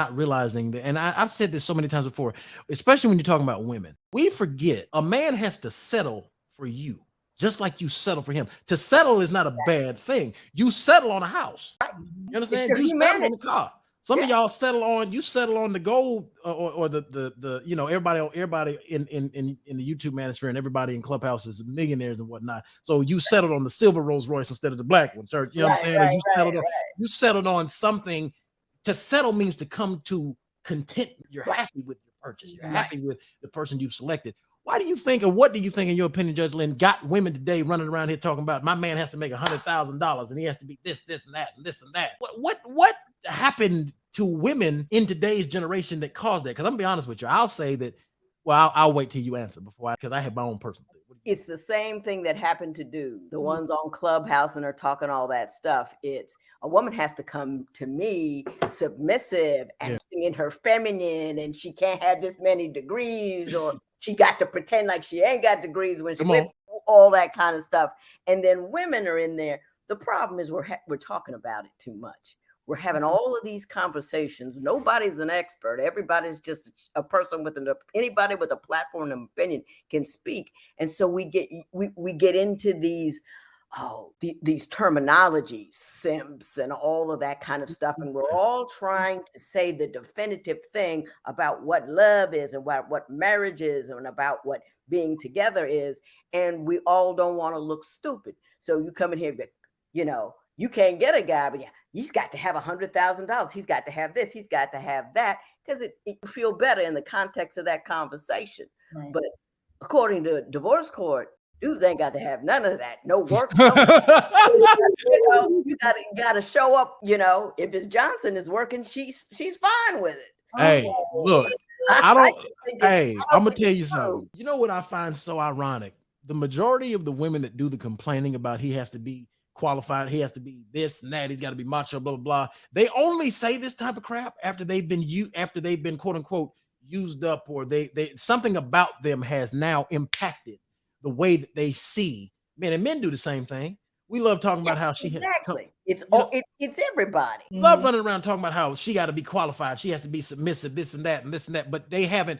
not realizing that, and I've said this so many times before, especially when you're talking about women, we forget a man has to settle for you, just like you settle for him. To settle is not a bad thing. You settle on a house. You It's understand? your You settle on humanity. the car. Some Yeah. of y'all settle on the gold or the everybody in the YouTube manosphere and everybody in Clubhouse is millionaires and whatnot. So you settled on the silver Rolls Royce instead of the black one, church. You know what I'm Right, saying? Or right, right, you settled on something. To settle means to come to contentment. You're right, happy with your purchase. You're right. happy with the person you've selected. Why do you think, or what do you think, in your opinion, Judge Lynn, got women today running around here talking about my man has to make $100,000 and he has to be this, this, and that, and this and that? What happened to women in today's generation that caused that? Because I'm gonna be honest with you, I'll say that. Well, I'll wait till you answer before because I have my own personal thing. It's the same thing that happened to do the Mhm. ones on Clubhouse and are talking all that stuff. It's a woman has to come to me submissive and in her feminine, and she can't have this many degrees, or she got to pretend like she ain't got degrees when she with all that kind of stuff. And then women are in there. The problem is we're talking about it too much. We're having all of these conversations. Nobody's an expert. Everybody's just a person with anybody with a platform and opinion can speak. And so we get into these these terminologies, simps and all of that kind of stuff. And we're all trying to say the definitive thing about what love is and what marriage is and about what being together is. And we all don't want to look stupid. So you come in here, you can't get a guy, but he's got to have $100,000. He's got to have this. He's got to have that, because it feel better in the context of that conversation. Right. But according to divorce court, dudes ain't got to have none of that. No work. You got to show up. If it's Johnson is working, she's fine with it. Hey, look, I'm gonna tell you something. You know what I find so ironic? The majority of the women that do the complaining about he has to be qualified, he has to be this and that, he's got to be macho, blah blah blah. They only say this type of crap after they've been quote unquote used up, or they something about them has now impacted the way that they see men. And men do the same thing. We love talking about how she has to come. It's everybody. Love running around talking about how she got to be qualified, she has to be submissive, this and that, but they haven't.